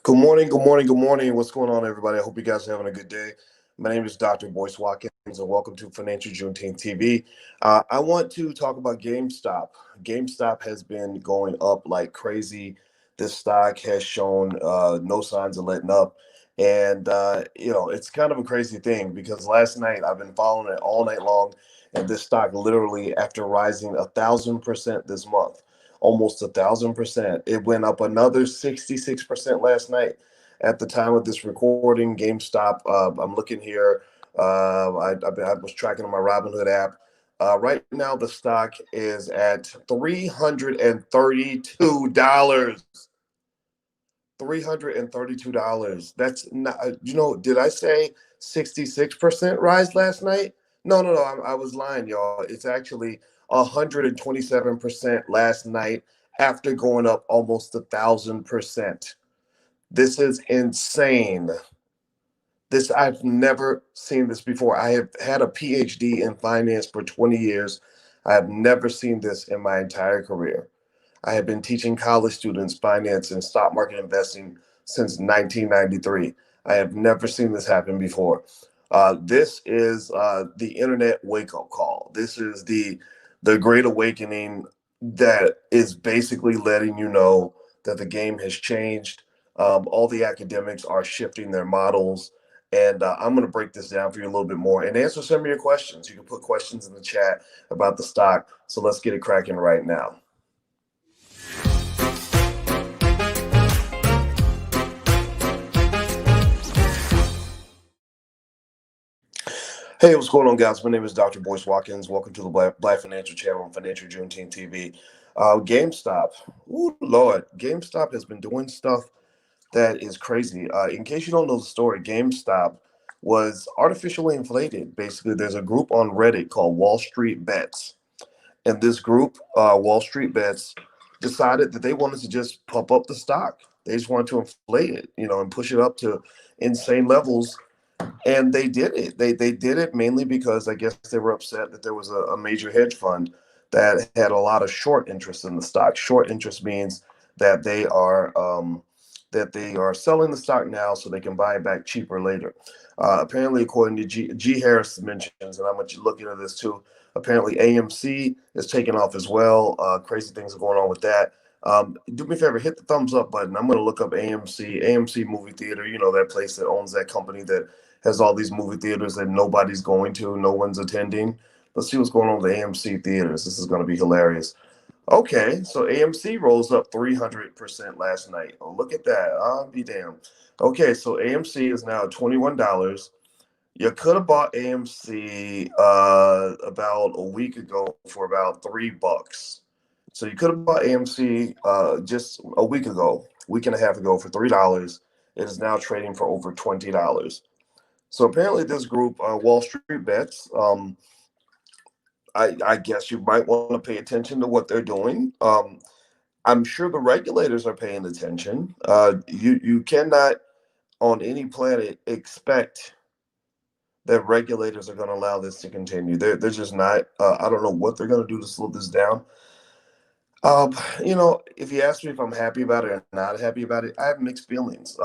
Good morning, good morning, good morning. What's going on, everybody? I hope you guys are having a good day. My name is Dr. Boyce Watkins, and welcome to Financial Juneteenth TV. I want to talk about GameStop. GameStop has been going up like crazy. This stock has shown no signs of letting up. And, it's kind of a crazy thing because last night I've been following it all night long, and this stock literally, after rising 1,000% this month, almost 1,000%. It went up another 66% last night. At the time of this recording, GameStop, I'm looking here. I was tracking on my Robinhood app. Right now, the stock is at $332. $332. That's not, did I say 66% rise last night? No. I was lying, y'all. It's actually 127% last night after going up almost 1,000%. This is insane. This I've never seen this before. I have had a PhD in finance for 20 years. I have never seen this in my entire career. I have been teaching college students finance and stock market investing since 1993. I have never seen this happen before. This is the internet wake-up call. This is the great awakening that is basically letting you know that the game has changed. All the academics are shifting their models. And I'm going to break this down for you a little bit more and answer some of your questions. You can put questions in the chat about the stock. So let's get it cracking right now. Hey, what's going on, guys? My name is Dr. Boyce Watkins. Welcome to the Black Financial Channel on Financial Juneteenth TV. GameStop. Ooh, Lord. GameStop has been doing stuff that is crazy. In case you don't know the story, GameStop was artificially inflated. Basically, there's a group on Reddit called Wall Street Bets. And this group, Wall Street Bets, decided that they wanted to just pump up the stock. They just wanted to inflate it, and push it up to insane levels, and they did it. They did it mainly because I guess they were upset that there was a major hedge fund that had a lot of short interest in the stock. Short interest means that they are selling the stock now so they can buy it back cheaper later. Apparently, according to G Harris mentions, and I'm going to look into this too. Apparently, AMC is taking off as well. Crazy things are going on with that. Do me a favor, hit the thumbs up button. I'm going to look up AMC movie theater. That place that owns that company that has all these movie theaters that nobody's going to, no one's attending. Let's see what's going on with the AMC theaters. This is going to be hilarious. Okay, so AMC rolls up 300% last night. Oh, look at that. I'll be damned. Okay, so AMC is now $21. You could have bought AMC about a week ago for about $3. So you could have bought AMC just a week ago, week and a half ago for $3. It is now trading for over $20. So apparently this group, Wall Street Bets, I guess you might want to pay attention to what they're doing. I'm sure the regulators are paying attention. You cannot on any planet expect that regulators are going to allow this to continue. They're just not. I don't know what they're going to do to slow this down. If you ask me if I'm happy about it or not happy about it, I have mixed feelings.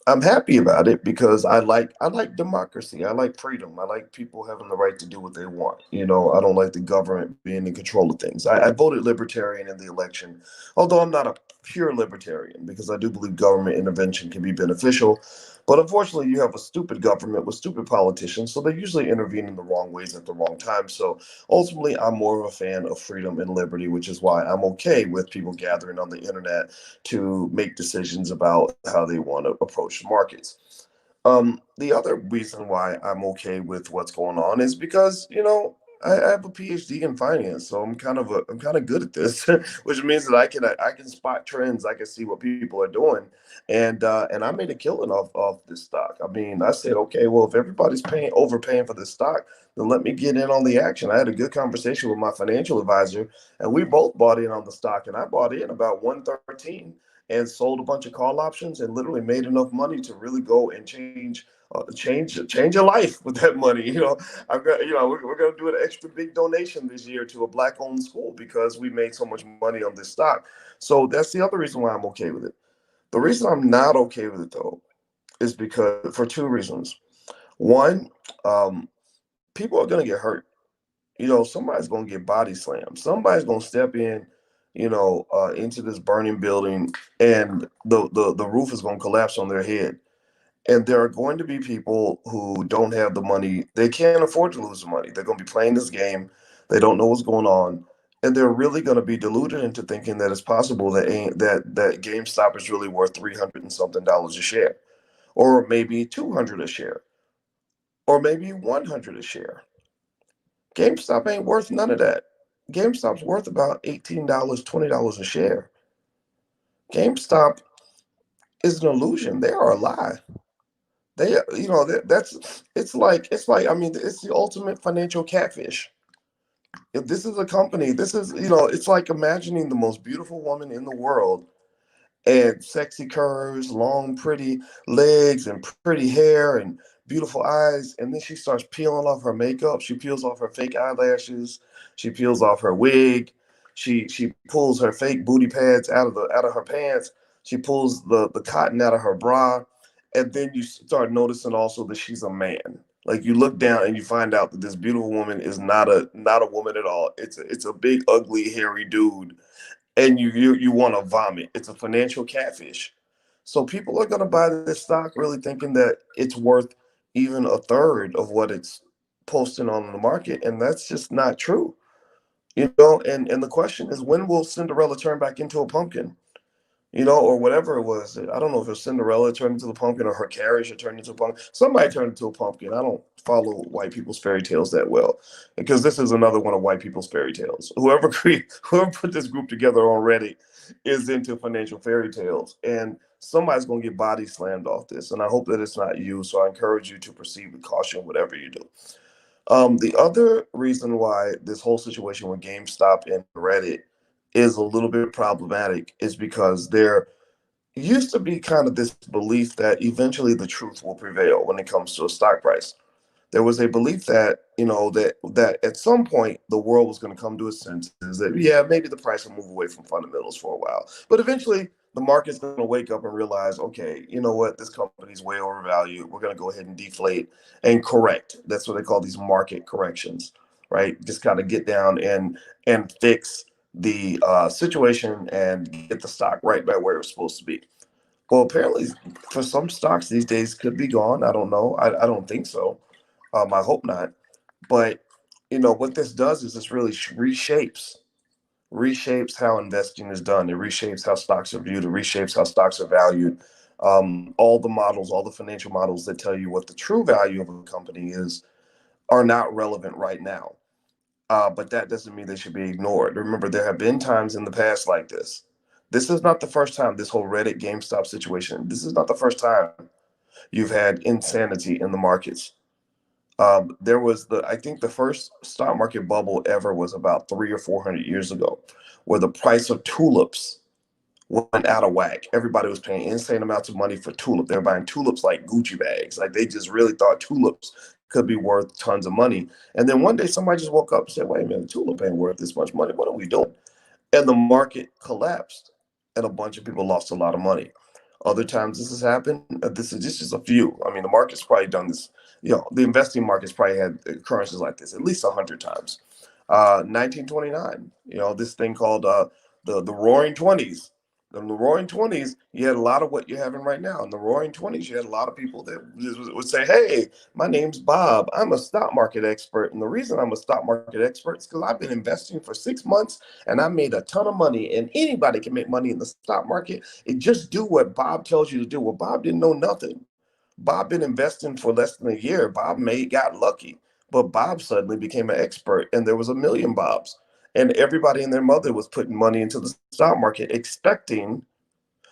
I'm happy about it because I like democracy. I like freedom. I like people having the right to do what they want. I don't like the government being in control of things. I voted libertarian in the election, although I'm not a pure libertarian because I do believe government intervention can be beneficial. But unfortunately, you have a stupid government with stupid politicians, so they usually intervene in the wrong ways at the wrong time. So ultimately, I'm more of a fan of freedom and liberty, which is why I'm okay with people gathering on the internet to make decisions about how they want to approach markets. The other reason why I'm okay with what's going on is because I have a PhD in finance, so I'm kind of good at this, which means that I can spot trends, I can see what people are doing, and I made a killing off this stock. I mean, I said, okay, well, if everybody's overpaying for this stock, then let me get in on the action. I had a good conversation with my financial advisor, and we both bought in on the stock, and I bought in about 113 and sold a bunch of call options and literally made enough money to really go and change your life with that money. I've got, we're going to do an extra big donation this year to a Black-owned school because we made so much money on this stock. So that's the other reason why I'm okay with it. The reason I'm not okay with it though is because for two reasons. One, um, people are gonna get hurt. Somebody's gonna get body slammed. Somebody's gonna step in, into this burning building, and the roof is gonna collapse on their head. And there are going to be people who don't have the money. They can't afford to lose the money. They're going to be playing this game. They don't know what's going on, and they're really going to be deluded into thinking that it's possible that GameStop is really worth 300 and something dollars a share, or maybe 200 a share, or maybe 100 a share. GameStop ain't worth none of that. GameStop's worth about $18, $20 a share. GameStop is an illusion. They are a lie. That's it's like I mean, it's the ultimate financial catfish. If this is a company, it's like imagining the most beautiful woman in the world and sexy curves, long, pretty legs, and pretty hair and beautiful eyes. And then she starts peeling off her makeup. She peels off her fake eyelashes. She peels off her wig. She pulls her fake booty pads out of her pants. She pulls the cotton out of her bra. And then you start noticing also that she's a man. Like you look down and you find out that this beautiful woman is not a woman at all. It's a big, ugly, hairy dude, and you want to vomit. It's a financial catfish. So people are going to buy this stock really thinking that it's worth even a third of what it's posting on the market, and that's just not true. And the question is, when will Cinderella turn back into a pumpkin? Or whatever it was. I don't know if it's Cinderella turned into the pumpkin or her carriage had turned into a pumpkin. Somebody turned into a pumpkin. I don't follow white people's fairy tales that well, because this is another one of white people's fairy tales. Whoever put this group together already is into financial fairy tales, and somebody's going to get body slammed off this. And I hope that it's not you. So I encourage you to proceed with caution, whatever you do. The other reason why this whole situation with GameStop and Reddit is a little bit problematic is because there used to be kind of this belief that eventually the truth will prevail when it comes to a stock price. There was a belief that that at some point the world was going to come to its senses, that yeah, maybe the price will move away from fundamentals for a while, but eventually the market's going to wake up and realize, okay, you know what, this company's way overvalued. We're going to go ahead and deflate and correct. That's what they call these market corrections, right? Just kind of get down and fix the situation and get the stock right back where it's supposed to be. Well, apparently, for some stocks these days could be gone. I don't know. I don't think so. I hope not. But what this does is this really reshapes how investing is done. It reshapes how stocks are viewed. It reshapes how stocks are valued. All the models, all the financial models that tell you what the true value of a company is, are not relevant right now. But that doesn't mean they should be ignored. Remember, there have been times in the past like this. This is not the first time, this whole Reddit GameStop situation. This is not the first time you've had insanity in the markets. There was I think the first stock market bubble ever was about 300 or 400 years ago, where the price of tulips went out of whack. Everybody was paying insane amounts of money for tulips. They're buying tulips like Gucci bags. Like they just really thought tulips could be worth tons of money. And then one day somebody just woke up and said, wait a minute, tulip ain't worth this much money. What are we doing? And the market collapsed, and a bunch of people lost a lot of money. Other times this has happened. This is just a few. I mean, the market's probably done this. The investing market's probably had occurrences like this at least 100 times. 1929. This thing called the Roaring Twenties. In the Roaring Twenties, you had a lot of what you're having right now. In the Roaring Twenties, you had a lot of people that would say, "Hey, my name's Bob. I'm a stock market expert, and the reason I'm a stock market expert is because I've been investing for 6 months and I made a ton of money. And anybody can make money in the stock market. And just do what Bob tells you to do." Well, Bob didn't know nothing. Bob been investing for less than a year. Bob may got lucky, but Bob suddenly became an expert, and there was a million Bobs, and everybody and their mother was putting money into the stock market, expecting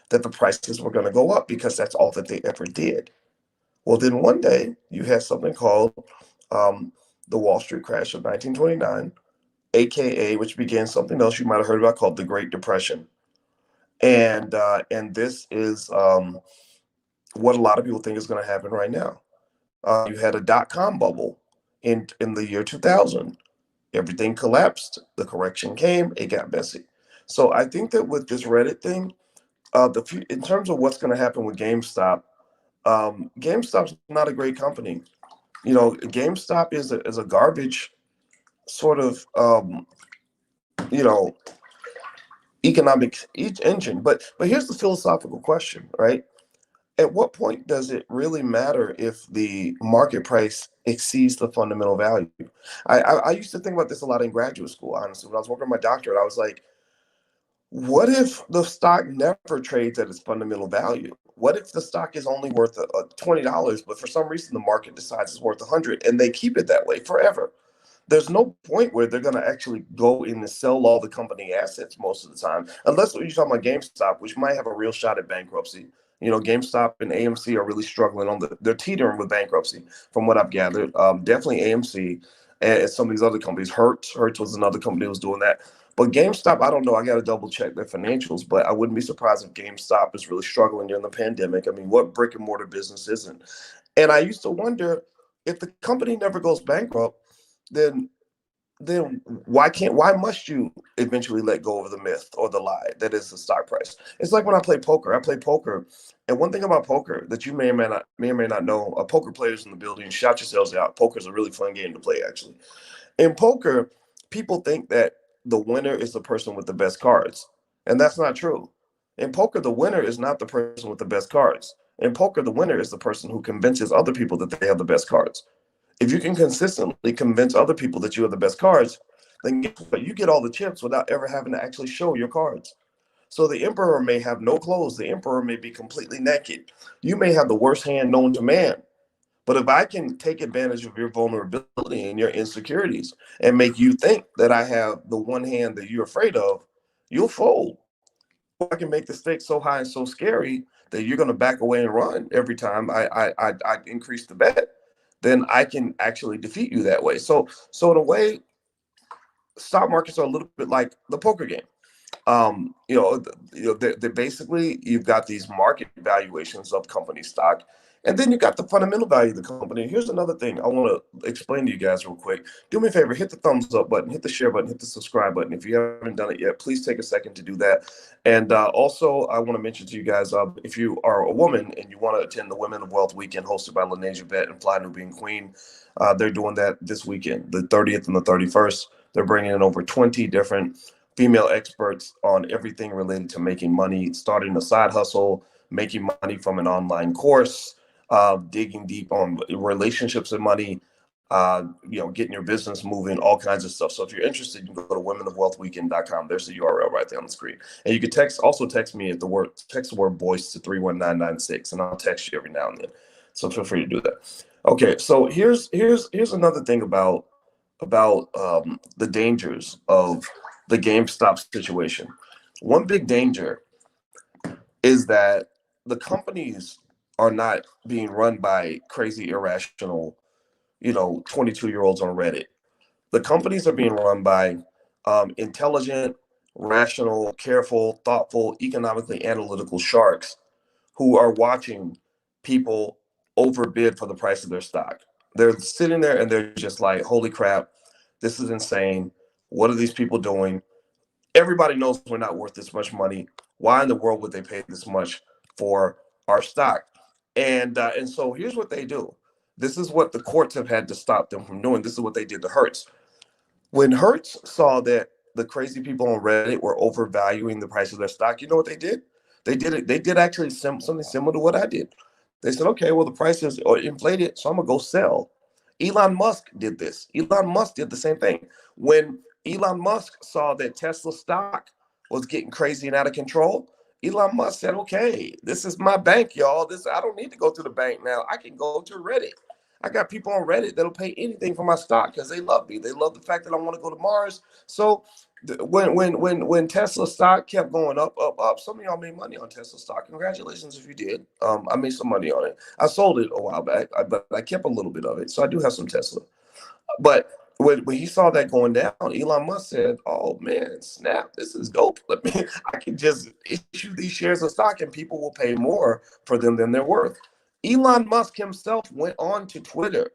that the prices were going to go up because that's all that they ever did. Well, then one day you had something called um, the Wall Street crash of 1929, aka which began something else you might have heard about called the Great Depression, and this is what a lot of people think is going to happen right now. You had a dot-com bubble in the year 2000. Everything collapsed. The correction came. It got messy. So I think that with this Reddit thing, In terms of what's going to happen with GameStop, GameStop's not a great company. GameStop is a garbage sort of you know economic engine. But here's the philosophical question, right? At what point does it really matter if the market price exceeds the fundamental value? I used to think about this a lot in graduate school, honestly. When I was working on my doctorate, I was like, what if the stock never trades at its fundamental value? What if the stock is only worth $20, but for some reason the market decides it's worth 100, and they keep it that way forever? There's no point where they're going to actually go in and sell all the company assets most of the time, unless you're talking about GameStop, which might have a real shot at bankruptcy. GameStop and AMC are really struggling they're teetering with bankruptcy, from what I've gathered. Definitely AMC and some of these other companies. Hertz was another company that was doing that. But GameStop, I don't know. I got to double check their financials, but I wouldn't be surprised if GameStop is really struggling during the pandemic. I mean, what brick and mortar business isn't? And I used to wonder, if the company never goes bankrupt, then why must you eventually let go of the myth or the lie that is the stock price? It's like when I play poker. I play poker, and one thing about poker that you may or may not know, poker players in the building, shout yourselves out. Poker is a really fun game to play, actually. In poker, people think that the winner is the person with the best cards, and that's not true. In poker, the winner is not the person with the best cards. In poker, the winner is the person who convinces other people that they have the best cards. If you can consistently convince other people that you have the best cards, then guess what? You get all the chips without ever having to actually show your cards. So the emperor may have no clothes. The emperor may be completely naked. You may have the worst hand known to man. But if I can take advantage of your vulnerability and your insecurities and make you think that I have the one hand that you're afraid of, you'll fold. Or I can make the stakes so high and so scary that you're going to back away and run every time I increase the bet. Then I can actually defeat you that way. So in a way, stock markets are a little bit like the poker game. They basically, you've got these market valuations of company stock, and then you got the fundamental value of the company. Here's another thing I want to explain to you guys real quick. Do me a favor, hit the thumbs up button, hit the share button, hit the subscribe button. If you haven't done it yet, please take a second to do that. And also, I want to mention to you guys, if you are a woman and you want to attend the Women of Wealth Weekend hosted by Lanesia Vet and Fly Nubian Queen, they're doing that this weekend, the 30th and the 31st. They're bringing in over 20 different female experts on everything related to making money, starting a side hustle, making money from an online course, digging deep on relationships and money, getting your business moving, all kinds of stuff. So if you're interested, you can go to womenofwealthweekend.com. There's the URL right there on the screen. And you can text me at text the word voice to 31996, and I'll text you every now and then. So feel free to do that. Okay, so here's another thing about the dangers of the GameStop situation. One big danger is that the companies are not being run by crazy, irrational, 22-year-olds on Reddit. The companies are being run by intelligent, rational, careful, thoughtful, economically analytical sharks who are watching people overbid for the price of their stock. They're sitting there and they're just like, holy crap, this is insane. What are these people doing? Everybody knows we're not worth this much money. Why in the world would they pay this much for our stock? And so here's what they do. This is what the courts have had to stop them from doing. This is what they did to Hertz. When Hertz saw that the crazy people on Reddit were overvaluing the price of their stock, you know what they did? They did it. They did actually something similar to what I did. They said, okay, well, the price is inflated, so I'm gonna go sell. Elon Musk did this. Elon Musk did the same thing. When Elon Musk saw that Tesla stock was getting crazy and out of control, Elon Musk said, okay, this is my bank, y'all. I don't need to go to the bank now. I can go to Reddit. I got people on Reddit that'll pay anything for my stock because they love me. They love the fact that I want to go to Mars. So when Tesla stock kept going up, up, up, some of y'all made money on Tesla stock. Congratulations if you did. I made some money on it. I sold it a while back, but I kept a little bit of it. So I do have some Tesla. But when he saw that going down, Elon Musk said, "Oh man, snap! This is dope. I can just issue these shares of stock, and people will pay more for them than they're worth." Elon Musk himself went on to Twitter.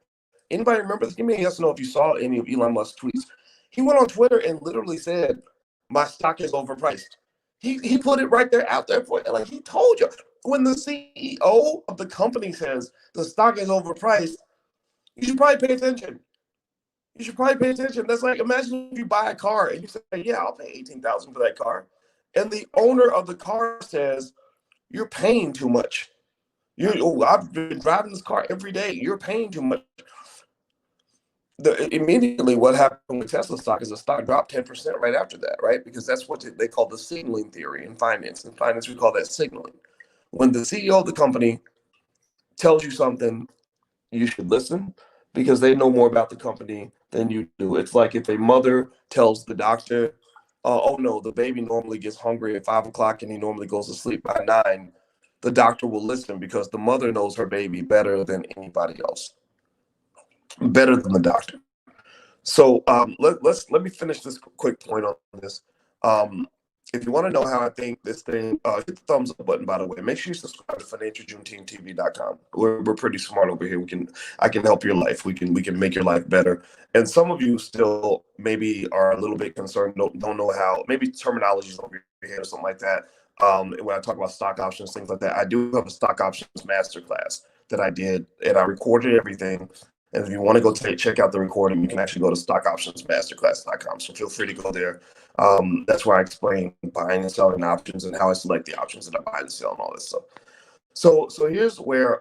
Anybody remember this? Give me a yes or no if you saw any of Elon Musk's tweets. He went on Twitter and literally said, "My stock is overpriced." He put it right there out there for you. Like he told you. When the CEO of the company says the stock is overpriced, you should probably pay attention. You should probably pay attention. That's like, imagine if you buy a car and you say, yeah, I'll pay 18,000 for that car. And the owner of the car says, you're paying too much. I've been driving this car every day. You're paying too much. Immediately what happened with Tesla stock is the stock dropped 10% right after that, right? Because that's what they call the signaling theory in finance. In finance, we call that signaling. When the CEO of the company tells you something, you should listen because they know more about the company than you do. It's like if a mother tells the doctor, oh no, the baby normally gets hungry at 5 o'clock and he normally goes to sleep by 9. The doctor will listen because the mother knows her baby better than anybody else, better than the doctor. So let me finish this quick point on this. Um, if you want to know how I think this thing, hit the thumbs up button. By the way, make sure you subscribe to financialjuneteenth.tv.com. We're pretty smart over here. I can help your life. We can make your life better. And some of you still maybe are a little bit concerned, don't know how. Maybe terminology is over your head or something like that. When I talk about stock options, things like that, I do have a stock options masterclass that I did, and I recorded everything. And if you want to go check out the recording, you can actually go to stockoptionsmasterclass.com. So feel free to go there. That's where I explain buying and selling options and how I select the options that I buy and sell and all this stuff. So here's where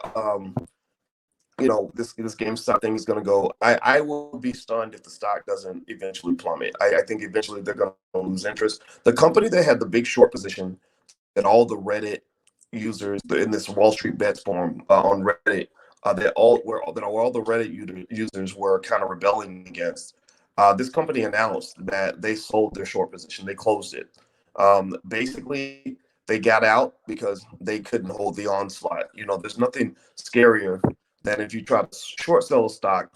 this GameStop thing is going to go. I will be stunned if the stock doesn't eventually plummet. I think eventually they're going to lose interest. The company that had the big short position that all the Reddit users in this Wall Street bets forum on Reddit that all the Reddit users were kind of rebelling against. This company announced that they sold their short position. They closed it. Basically, they got out because they couldn't hold the onslaught. There's nothing scarier than if you try to short sell a stock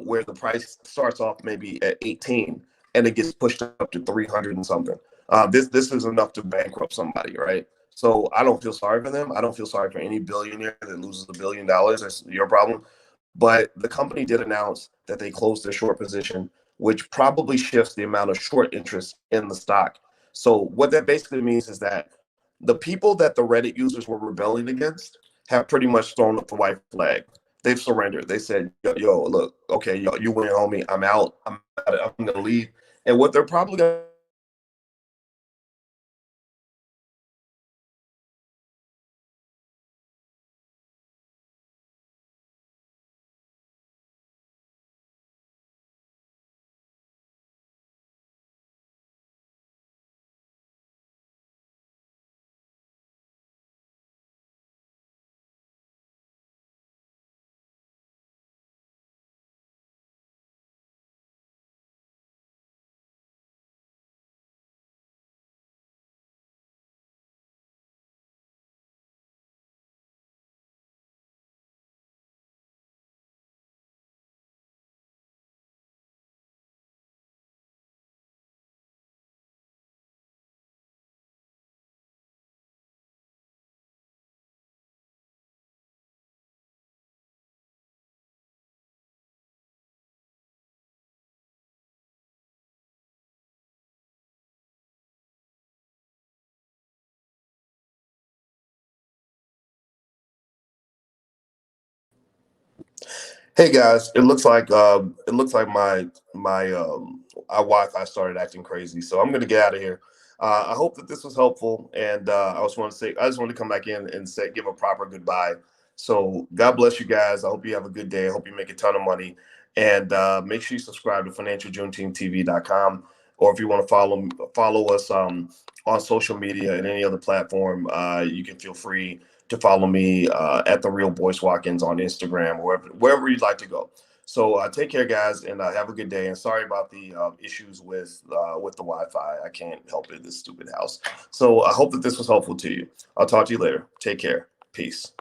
where the price starts off maybe at 18 and it gets pushed up to 300 and something. This is enough to bankrupt somebody, right? So I don't feel sorry for them. I don't feel sorry for any billionaire that loses $1 billion. That's your problem. But the company did announce that they closed their short position, which probably shifts the amount of short interest in the stock. So what that basically means is that the people that the Reddit users were rebelling against have pretty much thrown up the white flag. They've surrendered. They said, yo, look, okay, yo, you win, homie. I'm out. I'm going to leave. And what they're probably going to Hey guys, it looks like my Wi-Fi started acting crazy, so I'm gonna get out of here. I hope that this was helpful, and I just want to come back in and give a proper goodbye. So God bless you guys. I hope you have a good day. I hope you make a ton of money, and make sure you subscribe to financialjuneteenth.tv.com, or if you want to follow us on social media and any other platform, you can feel free to follow me at the Real Boyce Watkins on Instagram or wherever you'd like to go. So take care, guys, and have a good day. And sorry about the issues with the Wi-Fi. I can't help it, this stupid house. So I hope that this was helpful to you. I'll talk to you later. Take care. Peace.